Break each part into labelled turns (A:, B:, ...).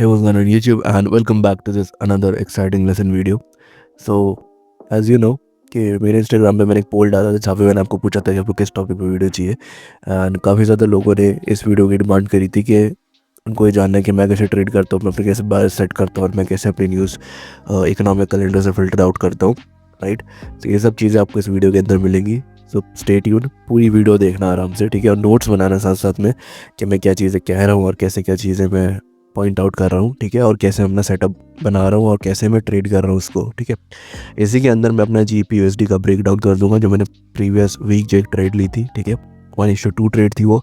A: Hey, what's going on YouTube and welcome back to this another exciting lesson video. So, as you know कि मेरे Instagram पे मैंने एक पोल डाला था जहाँ पे मैंने आपको पूछा था कि आपको किस टॉपिक पे वीडियो चाहिए एंड काफ़ी ज़्यादा लोगों ने इस वीडियो की डिमांड करी थी कि उनको ये जानना है कि मैं कैसे ट्रेड करता हूँ, मैं अपने कैसे बायर सेट करता हूँ और मैं कैसे अपनी न्यूज़ इकोनॉमिक कैलेंडर से फिल्टर आउट करता हूँ, राइट। तो ये सब चीज़ें आपको इस वीडियो के अंदर मिलेंगी। सो स्टे ट्यून, पूरी वीडियो देखना आराम से, ठीक है, और नोट्स बनाना साथ साथ में कि मैं क्या चीज़ें कह रहा हूँ और कैसे क्या चीज़ें मैं पॉइंट आउट कर रहा हूँ, ठीक है, और कैसे अपना सेटअप बना रहा हूँ और कैसे मैं ट्रेड कर रहा हूँ उसको, ठीक है। इसी के अंदर मैं अपना GPUSD का ब्रेक डाउन कर दूंगा, जो मैंने प्रीवियस वीक जो एक ट्रेड ली थी, ठीक है, 1:2 ट्रेड थी वो,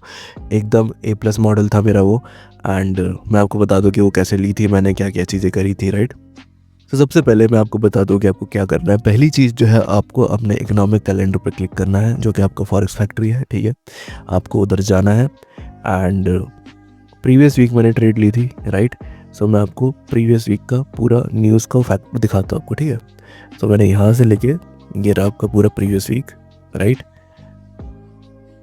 A: एकदम A+ मॉडल था मेरा वो। एंड मैं आपको बता दूं कि वो कैसे ली थी, मैंने क्या क्या चीज़ें करी थी, राइट। तो सबसे पहले मैं आपको बता दूं कि आपको क्या करना है। पहली चीज़ जो है, आपको अपने इकोनॉमिक कैलेंडर पर क्लिक करना है, जो कि आपका फॉरेक्स फैक्ट्री है, ठीक है। आपको उधर जाना है एंड प्रीवियस वीक मैंने ट्रेड ली थी, राइट। सो मैं आपको प्रीवियस वीक का पूरा न्यूज़ का फैक्ट दिखाता हूँ आपको, ठीक है। सो मैंने यहाँ से लेके ये रहा आपका पूरा प्रीवियस वीक, राइट।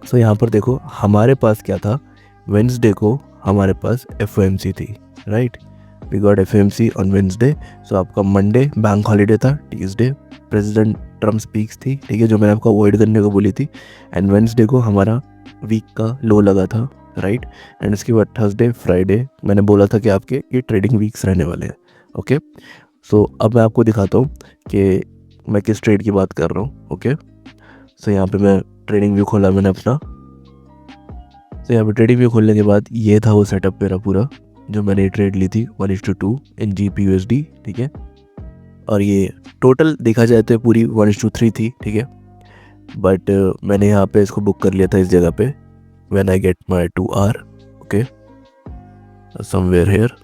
A: सो यहाँ पर देखो हमारे पास क्या था, वेंसडे को हमारे पास FOMC थी, right. We got FOMC on Wednesday. So आपका मंडे बैंक हॉलीडे था, ट्यूसडे प्रेसिडेंट ट्रम्प स्पीक्स थी, ठीक है, जो मैंने आपको अवॉइड करने को बोली थी। एंड वेंसडे को हमारा वीक का लो लगा था, राइट। एंड इसके बाद थर्सडे फ्राइडे मैंने बोला था कि आपके ये ट्रेडिंग वीक्स रहने वाले हैं, ओके। सो अब मैं आपको दिखाता हूँ कि मैं किस ट्रेड की बात कर रहा हूँ, ओके। सो यहाँ पे मैं ट्रेडिंग व्यू खोला मैंने अपना। तो यहाँ पे ट्रेडिंग व्यू खोलने के बाद ये था वो सेटअप मेरा पूरा, जो मैंने ट्रेड ली थी 1:2 इन GPUSD, ठीक है। और ये टोटल देखा जाए तो पूरी 1:3 थी, ठीक है। बट मैंने यहाँ पे इसको बुक कर लिया था इस जगह पे, when I get my 2 hour, okay, somewhere here,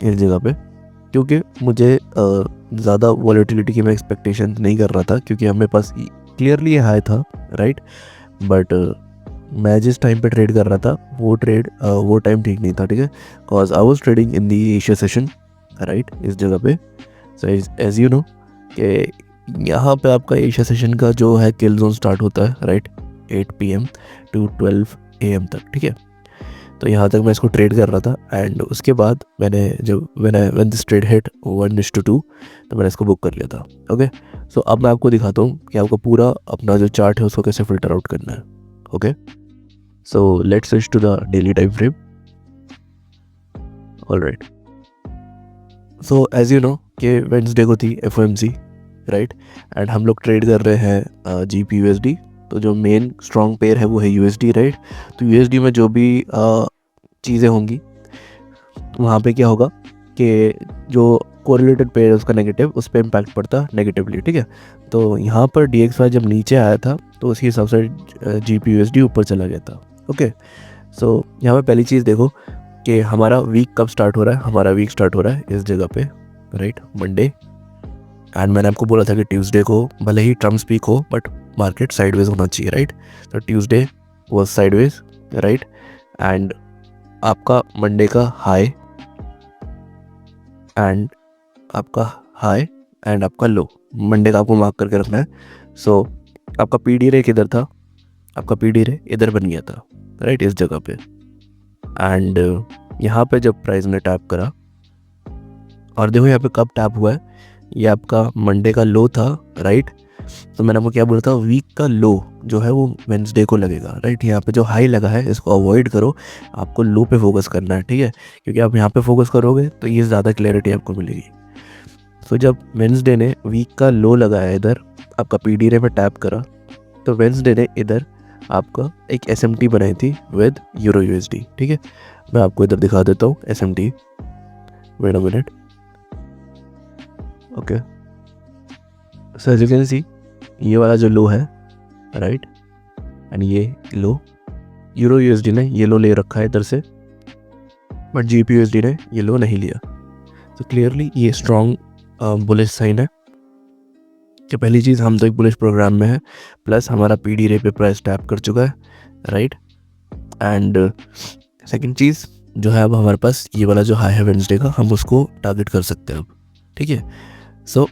A: इस जगह पे, क्योंकि मुझे ज़्यादा वॉलेटिलिटी की मैं एक्सपेक्टेशन नहीं कर रहा था, क्योंकि हमें पास क्लियरली ये हाई था, राइट। बट मैं जिस टाइम पे ट्रेड कर रहा था वो टाइम ठीक नहीं था, ठीक है, because I was trading in the Asia session, right, इस जगह पे। सो एज यू नो कि यहाँ पे आपका एशिया सेशन का जो है किल जोन स्टार्ट होता है, राइट, 8 PM to 12 AM तक, ठीक है। तो यहाँ तक मैं इसको ट्रेड कर रहा था एंड उसके बाद मैंने जब व्हेन दिस ट्रेड हिट 1:2 तो मैंने इसको बुक कर लिया था, ओके। सो अब मैं आपको दिखाता हूँ कि आपको पूरा अपना जो चार्ट है उसको कैसे फिल्टर आउट करना है, okay. So let's switch to the daily time frame. All right. So as you know कि Wednesday को थी FOMC, राइट। एंड हम लोग ट्रेड कर रहे हैं GPUSD। तो जो मेन स्ट्रॉन्ग पेयर है वो है USD, राइट। तो USD में जो भी चीज़ें होंगी वहाँ पे क्या होगा कि जो कोरिलेटेड पेयर है उसका नेगेटिव, उस पर इम्पैक्ट पड़ता नेगेटिवली, ठीक है। तो यहाँ पर DXY जब नीचे आया था तो उसके हिसाब से GPUSD ऊपर चला गया था, ओके। सो यहाँ पे पहली चीज़ देखो कि हमारा वीक कब स्टार्ट हो रहा है। हमारा वीक स्टार्ट हो रहा है इस जगह पे, राइट, मंडे। एंड मैंने आपको बोला था कि ट्यूसडे को भले ही ट्रम्प स्पीक हो बट मार्केट साइडवेज होना चाहिए, राइट। तो Tuesday was sideways, right. And आपका मंडे का हाई एंड आपका लो, मंडे का आपको मार्क करके रखना है। सो आपका PD रे किधर था, आपका PD रे इधर बन गया था, राइट, इस जगह पे। एंड यहाँ पे जब प्राइस ने टैप करा, और देखो यहाँ पे कब टैप हुआ है, ये आपका मंडे का लो था, राइट। तो मैंने आपको क्या बोला था, वीक का लो जो है वो वेंसडे को लगेगा, राइट। यहाँ पे जो हाई लगा है इसको अवॉइड करो, आपको लो पे फोकस करना है, ठीक है, क्योंकि आप यहाँ पे फोकस करोगे तो ये ज़्यादा क्लैरिटी आपको मिलेगी। सो जब वेंसडे ने वीक का लो लगाया इधर, आपका PD रे पे टैप करा, तो वेंसडे ने इधर आपका एक SMT बनाई थी विद EURUSD, ठीक है। मैं आपको इधर दिखा देता हूँ SMT, wait a minute, okay. So as you can see ये वाला जो लो है, राइट, एंड ये लो EURUSD ने ये लो ले रखा है इधर से, बट GPUSD ने ये लो नहीं लिया। तो क्लियरली ये स्ट्रॉन्ग बुलिश साइन है कि पहली चीज़ हम तो एक बुलिश प्रोग्राम में है, प्लस हमारा PD रे पे प्राइस टैप कर चुका है, राइट। एंड सेकंड चीज़ जो है, अब हमारे पास ये वाला जो हाई है वेंसडे का, हम उसको टारगेट कर सकते हैं अब, ठीक है। सो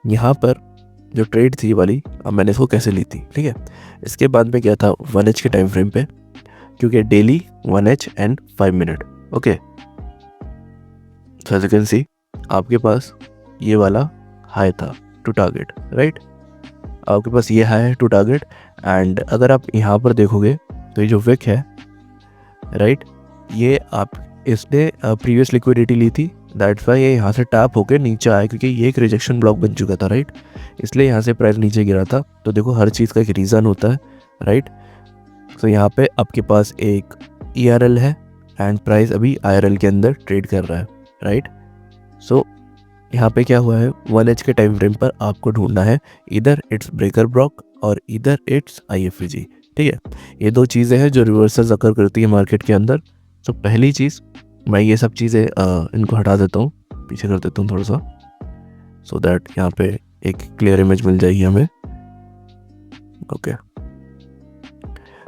A: यहाँ पर जो ट्रेड थी ये वाली, अब मैंने इसको कैसे ली थी, ठीक है। इसके बाद में क्या था 1H के टाइम फ्रेम पे, क्योंकि daily 1H and 5 minute, okay. So as you can see आपके पास ये वाला हाई था टू टारगेट, राइट। आपके पास ये हाई है टू टारगेट, एंड अगर आप यहाँ पर देखोगे तो ये जो विक है, राइट, ये आप इसने प्रीवियस लिक्विडिटी ली थी, दैट्स वाई ये यहाँ से टैप होकर नीचे आया, क्योंकि ये एक रिजेक्शन ब्लॉक बन चुका था, राइट, इसलिए यहाँ से प्राइस नीचे गिरा था। तो देखो हर चीज़ का एक रीज़न होता है, राइट। सो यहाँ पे आपके पास एक ERL है एंड प्राइस अभी IRL के अंदर ट्रेड कर रहा है, राइट। सो यहाँ पे क्या हुआ है, 1H के टाइम फ्रेम पर आपको ढूंढना है इधर इट्स ब्रेकर ब्लॉक और इधर इट्स IFVG, ठीक है। ये दो चीज़ें हैं जो रिवर्सल्स अकर करती है मार्केट के अंदर। तो पहली चीज़, मैं ये सब चीज़ें इनको हटा देता हूँ, पीछे कर देता हूँ थोड़ा सा, सो दैट यहाँ पे एक क्लियर इमेज मिल जाएगी हमें। ओके,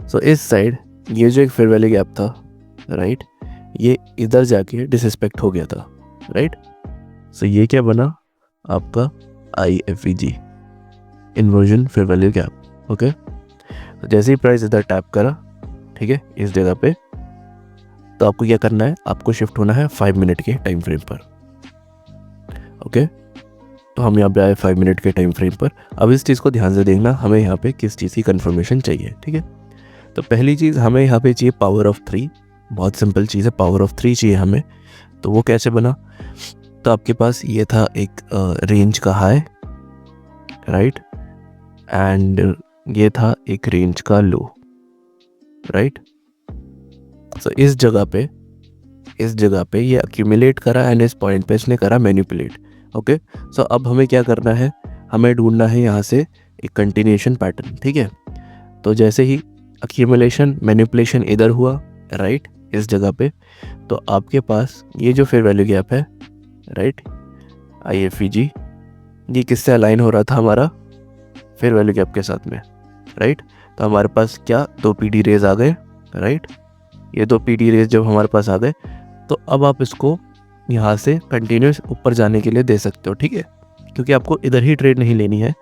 A: सो इस साइड ये जो एक फेयर वैल्यू गैप था, राइट, ये इधर जाके डिसरिस्पेक्ट हो गया था, राइट। सो ये क्या बना आपका IFVG, inversion fair value gap, okay. तो जैसे ही प्राइस इधर टैप करा, ठीक है, इस जगह पे, तो आपको क्या करना है, आपको शिफ्ट होना है 5 मिनट के टाइम फ्रेम पर, ओके। तो हम यहाँ पे आए 5 मिनट के टाइम फ्रेम पर। अब इस चीज़ को ध्यान से देखना, हमें यहाँ पे किस चीज़ की कंफर्मेशन चाहिए, ठीक है। तो पहली चीज़ हमें यहाँ पे चाहिए पावर ऑफ 3, बहुत सिंपल चीज़ है, पावर ऑफ 3 चाहिए हमें। तो वो कैसे बना, तो आपके पास ये था एक रेंज का हाई, राइट, एंड ये था एक रेंज का लो, राइट। सो इस जगह पे ये अक्यूमुलेट करा एंड इस पॉइंट पे इसने करा मैनिपुलेट, ओके। सो अब हमें क्या करना है, हमें ढूंढना है यहाँ से एक कंटिन्यूएशन पैटर्न, ठीक है। तो जैसे ही अक्यूमुलेशन मैनिपुलेशन इधर हुआ, राइट, इस जगह पे, तो आपके पास ये जो फेयर वैल्यू गैप है, राइट, IFVG, ये किससे अलाइन हो रहा था, हमारा फेयर वैल्यू गैप के साथ में, राइट। तो हमारे पास क्या 2 PD रेज आ गए, राइट। ये 2 PD रेज जब हमारे पास आ गए, तो अब आप इसको यहाँ से कंटिन्यूस ऊपर जाने के लिए दे सकते हो, ठीक है, क्योंकि आपको इधर ही ट्रेड नहीं लेनी है,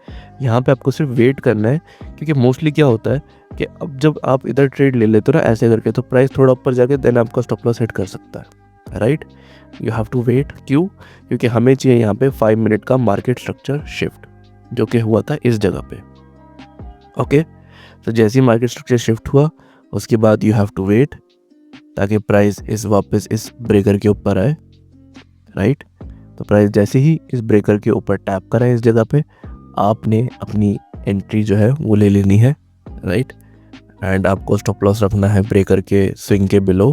A: यहाँ पे आपको सिर्फ वेट करना है। क्योंकि मोस्टली क्या होता है कि अब जब आप इधर ट्रेड ले लेते हो ना ऐसे करके, तो प्राइस थोड़ा ऊपर जाके देन आपका स्टॉप लॉस हिट कर सकता है, right. You have to wait, क्यों, क्योंकि हमें चाहिए यहाँ पे 5 मिनट का मार्केट स्ट्रक्चर शिफ्ट, जो कि हुआ था इस जगह पे, ओके। तो जैसे ही मार्केट स्ट्रक्चर शिफ्ट हुआ, उसके बाद यू हैव टू वेट ताकि प्राइस इस वापस इस ब्रेकर के ऊपर आए, राइट। तो प्राइस जैसे ही इस ब्रेकर के ऊपर टैप करा इस जगह पे, आपने अपनी एंट्री जो है वो ले लेनी है, राइट। एंड आपको स्टॉप लॉस रखना है ब्रेकर के स्विंग के बिलो,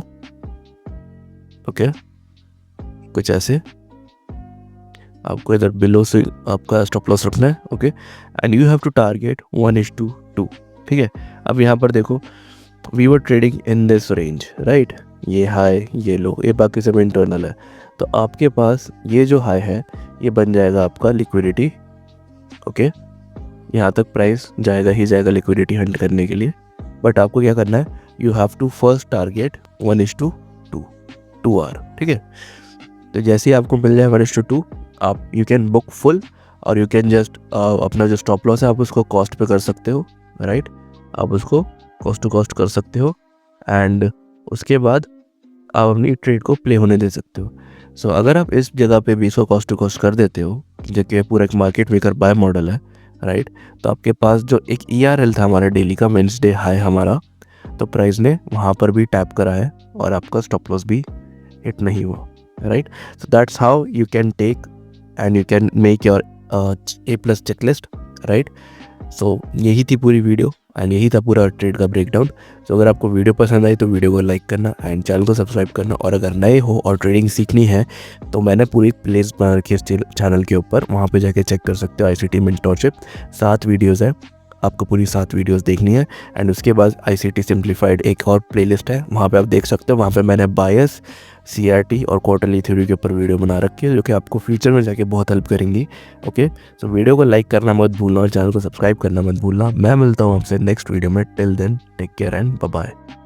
A: ओके, कुछ ऐसे आपको इधर बिलो से आपका स्टॉप लॉस रखना है, okay. And you have to target 1:2, ठीक है। अब यहाँ पर देखो, we were trading in this range, right, ये हाई ये लो, ये बाकी सब इंटरनल है। तो आपके पास ये जो हाई है ये बन जाएगा आपका लिक्विडिटी, ओके। यहाँ तक प्राइस जाएगा ही जाएगा लिक्विडिटी हंट करने के लिए, बट आपको क्या करना है, you have to first target 1:2 2R, ठीक है। तो जैसे ही आपको मिल जाए 1:2, आप यू कैन बुक फुल, और यू कैन जस्ट अपना जो स्टॉप लॉस है आप उसको कॉस्ट पे कर सकते हो, राइट। आप उसको कॉस्ट टू कॉस्ट कर सकते हो, एंड उसके बाद आप अपनी ट्रेड को प्ले होने दे सकते हो। सो अगर आप इस जगह पे भी इसको कॉस्ट टू कॉस्ट कर देते हो, जो कि पूरा एक मार्केट मेकर बाय मॉडल है, राइट, तो आपके पास जो एक ERL था हमारा डेली का वेडनेसडे हाई हमारा, तो प्राइस ने वहाँ पर भी टैप करा है और आपका स्टॉप लॉस भी हिट नहीं हुआ, right. So that's how you can take and you can make your A+ checklist, right. So यही थी पूरी वीडियो एंड यही था पूरा ट्रेड का ब्रेकडाउन। सो अगर आपको वीडियो पसंद आई तो वीडियो को लाइक करना एंड चैनल को सब्सक्राइब करना, और अगर नए हो और ट्रेडिंग सीखनी है तो मैंने पूरी प्लेलिस्ट बना रखी है इस चैनल के ऊपर, वहाँ पे जाके चेक कर सकते हो। ICT मेंटरशिप 7 वीडियोज़ है, आपको पूरी 7 वीडियोस देखनी है। एंड उसके बाद ICT सिंप्लीफाइड एक और प्लेलिस्ट है, वहाँ पे आप देख सकते हो। वहाँ पे मैंने बायस, CRT और क्वार्टरली थ्योरी के ऊपर वीडियो बना रखी है, जो कि आपको फ्यूचर में जाके बहुत हेल्प करेंगी, ओके। सो वीडियो को लाइक करना मत भूलना और चैनल को सब्सक्राइब करना मत भूलना। मैं मिलता हूँ आपसे नेक्स्ट वीडियो में। Till then take care and bye bye.